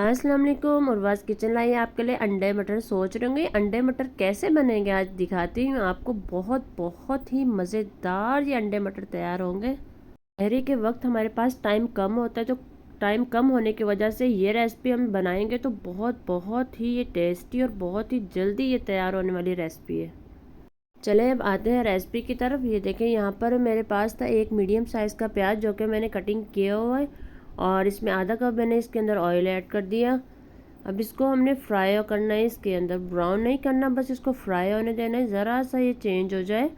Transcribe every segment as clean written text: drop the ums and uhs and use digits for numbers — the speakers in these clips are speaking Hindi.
अस्सलाम वालेकुम। उर्वास किचन लाई आपके लिए अंडे मटर। सोच रहे होंगे अंडे मटर कैसे बनेंगे, आज दिखाती हूँ आपको। बहुत ही मज़ेदार ये अंडे मटर तैयार होंगे। शहरी के वक्त हमारे पास टाइम कम होता है, तो टाइम कम होने की वजह से ये रेसिपी हम बनाएंगे तो बहुत ही ये टेस्टी और बहुत ही जल्दी ये तैयार होने वाली रेसिपी है। चले अब आते हैं रेसिपी की तरफ। ये देखें, यहाँ पर मेरे पास था एक मीडियम साइज़ का प्याज जो कि मैंने कटिंग किया हुआ है, और इसमें आधा कप मैंने इसके अंदर ऑयल ऐड कर दिया। अब इसको हमने फ्राई करना है, इसके अंदर ब्राउन नहीं करना, बस इसको फ्राई होने देना है। ज़रा सा ये चेंज हो जाए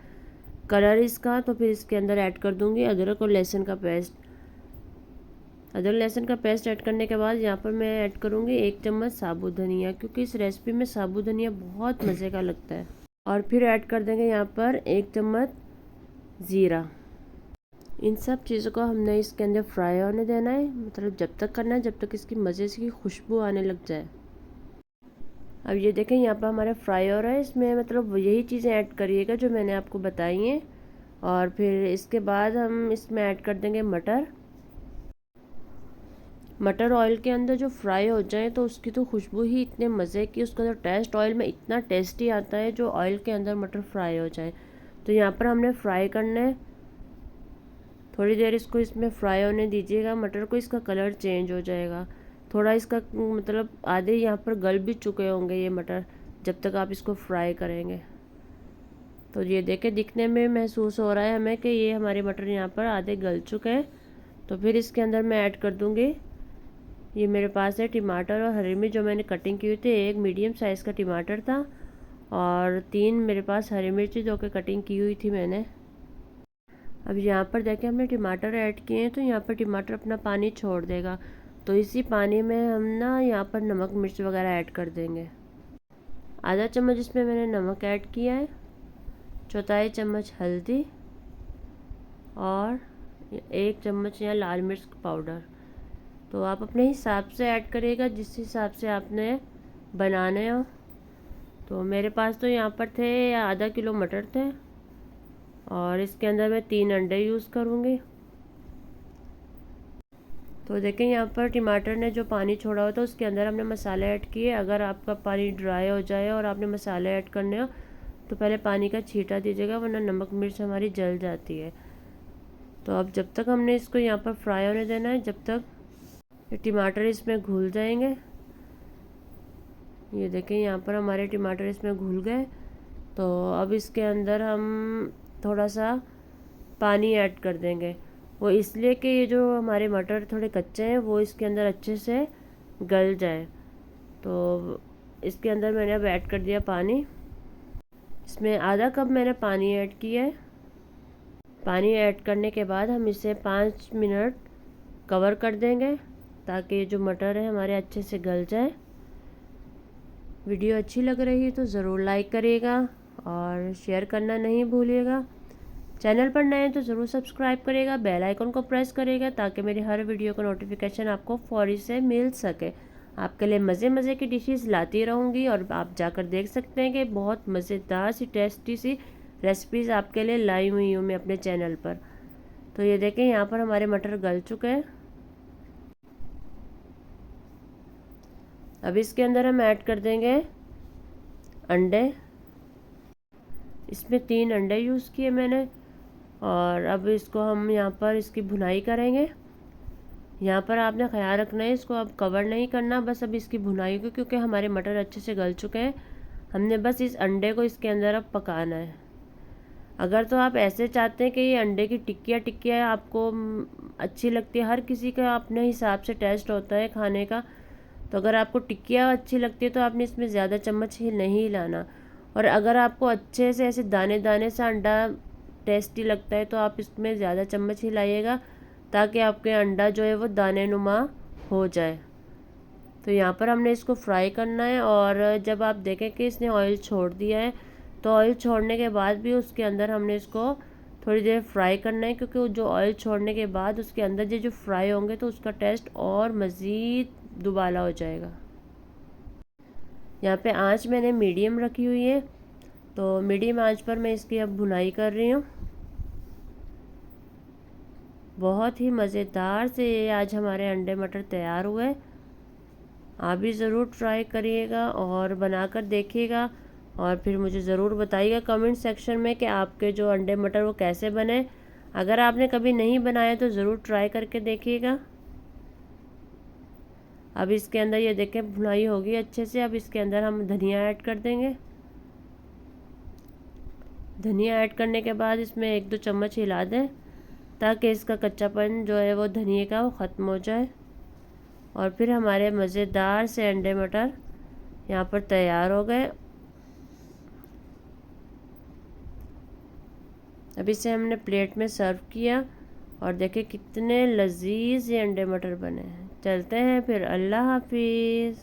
कलर इसका, तो फिर इसके अंदर ऐड कर दूँगी अदरक और लहसुन का पेस्ट। अदरक लहसुन का पेस्ट ऐड करने के बाद यहाँ पर मैं ऐड करूँगी 1 चम्मच साबुत धनिया, क्योंकि इस रेसिपी में साबुत धनिया बहुत मज़े का लगता है। और फिर ऐड कर देंगे यहाँ पर 1 चम्मच ज़ीरा। इन सब चीज़ों को हमने इसके अंदर फ्राई होने देना है, मतलब जब तक करना है जब तक इसकी मज़े की खुशबू आने लग जाए। अब ये देखें, यहाँ पर हमारा फ्राई हो रहा है। इसमें मतलब यही चीज़ें ऐड करिएगा जो मैंने आपको बताई हैं। और फिर इसके बाद हम इसमें ऐड कर देंगे मटर। मटर ऑयल के अंदर जो फ्राई हो जाए तो उसकी तो खुशबू ही इतने मज़े की, उसका जो टेस्ट ऑयल में इतना टेस्टी आता है जो ऑयल के अंदर मटर फ्राई हो जाए। तो यहाँ पर हमने फ्राई करना है, थोड़ी देर इसको इसमें फ्राई होने दीजिएगा मटर को। इसका कलर चेंज हो जाएगा थोड़ा, इसका मतलब आधे यहाँ पर गल भी चुके होंगे ये मटर जब तक आप इसको फ्राई करेंगे। तो ये देखें, दिखने में महसूस हो रहा है हमें कि ये हमारे मटर यहाँ पर आधे गल चुके हैं। तो फिर इसके अंदर मैं ऐड कर दूँगी, ये मेरे पास है टमाटर और हरी मिर्च जो मैंने कटिंग की हुई थी। एक मीडियम साइज़ का टमाटर था और 3 मेरे पास हरी मिर्ची जो कि कटिंग की हुई थी मैंने। अब यहाँ पर देखें, हमने टमाटर ऐड किए हैं तो यहाँ पर टमाटर अपना पानी छोड़ देगा, तो इसी पानी में हम ना यहाँ पर नमक मिर्च वगैरह ऐड कर देंगे। आधा चम्मच इसमें मैंने नमक ऐड किया है, चौथाई चम्मच हल्दी और 1 चम्मच यहाँ लाल मिर्च पाउडर। तो आप अपने हिसाब से ऐड करिएगा जिस हिसाब से आपने बनाने हो। तो मेरे पास तो यहाँ पर थे आधा किलो मटर थे, और इसके अंदर मैं 3 अंडे यूज़ करूँगी। तो देखें, यहाँ पर टमाटर ने जो पानी छोड़ा हुआ था उसके अंदर हमने मसाले ऐड किए। अगर आपका पानी ड्राई हो जाए और आपने मसाले ऐड करने हो तो पहले पानी का छींटा दीजिएगा, वरना नमक मिर्च हमारी जल जाती है। तो अब जब तक हमने इसको यहाँ पर फ्राई होने देना है, जब तक ये टमाटर इसमें घुल जाएंगे। ये देखें, यहाँ पर हमारे टमाटर इसमें घुल गए। तो अब इसके अंदर हम थोड़ा सा पानी ऐड कर देंगे, वो इसलिए कि ये जो हमारे मटर थोड़े कच्चे हैं वो इसके अंदर अच्छे से गल जाए। तो इसके अंदर मैंने अब ऐड कर दिया पानी। इसमें आधा कप मैंने पानी ऐड किया है। पानी ऐड करने के बाद हम इसे 5 मिनट कवर कर देंगे ताकि ये जो मटर है हमारे अच्छे से गल जाए। वीडियो अच्छी लग रही है तो ज़रूर लाइक करिएगा और शेयर करना नहीं भूलिएगा। चैनल पर नए हैं तो ज़रूर सब्सक्राइब करिएगा, बेल आइकन को प्रेस करिएगा ताकि मेरी हर वीडियो का नोटिफिकेशन आपको फौरी से मिल सके। आपके लिए मज़े की डिशेस लाती रहूँगी और आप जाकर देख सकते हैं कि बहुत मज़ेदार सी टेस्टी सी रेसिपीज़ आपके लिए लाई हुई हूँ मैं अपने चैनल पर। तो ये देखें, यहाँ पर हमारे मटर गल चुके हैं। अब इसके अंदर हम ऐड कर देंगे अंडे। इसमें 3 अंडे यूज़ किए मैंने, और अब इसको हम यहाँ पर इसकी भुनाई करेंगे। यहाँ पर आपने ख्याल रखना है इसको अब कवर नहीं करना, बस अब इसकी भुनाई को, क्योंकि हमारे मटर अच्छे से गल चुके हैं। हमने बस इस अंडे को इसके अंदर अब पकाना है। अगर तो आप ऐसे चाहते हैं कि ये अंडे की टिक्कियाँ आपको अच्छी लगती है, हर किसी का अपने हिसाब से टेस्ट होता है खाने का। तो अगर आपको टिक्कियाँ अच्छी लगती है तो आपने इसमें ज़्यादा चम्मच ही नहीं हिलाना। और अगर आपको अच्छे से ऐसे दाने दाने सा अंडा टेस्टी लगता है तो आप इसमें ज़्यादा चम्मच हिलाइएगा ताकि आपके अंडा जो है वो दाने नुमा हो जाए। तो यहाँ पर हमने इसको फ्राई करना है, और जब आप देखें कि इसने ऑयल छोड़ दिया है तो ऑयल छोड़ने के बाद भी उसके अंदर हमने इसको थोड़ी देर फ्राई करना है, क्योंकि जो ऑयल छोड़ने के बाद उसके अंदर जो फ्राई होंगे तो उसका टेस्ट और मज़ीद दुबाला हो जाएगा। यहाँ पे आंच मैंने मीडियम रखी हुई है, तो मीडियम आंच पर मैं इसकी अब भुनाई कर रही हूँ। बहुत ही मज़ेदार से आज हमारे अंडे मटर तैयार हुए। आप भी ज़रूर ट्राई करिएगा और बनाकर देखिएगा और फिर मुझे ज़रूर बताइएगा कमेंट सेक्शन में कि आपके जो अंडे मटर वो कैसे बने। अगर आपने कभी नहीं बनाया तो ज़रूर ट्राई करके देखिएगा। अब इसके अंदर ये देखें भुनाई होगी अच्छे से। अब इसके अंदर हम धनिया ऐड कर देंगे। धनिया ऐड करने के बाद इसमें 1-2 चम्मच हिला दें ताकि इसका कच्चापन जो है वो धनिए का वो ख़त्म हो जाए। और फिर हमारे मज़ेदार से अंडे मटर यहाँ पर तैयार हो गए। अब इसे हमने प्लेट में सर्व किया और देखिए कितने लजीज ये अंडे मटर बने हैं। चलते हैं फिर, अल्लाह हाफिज़।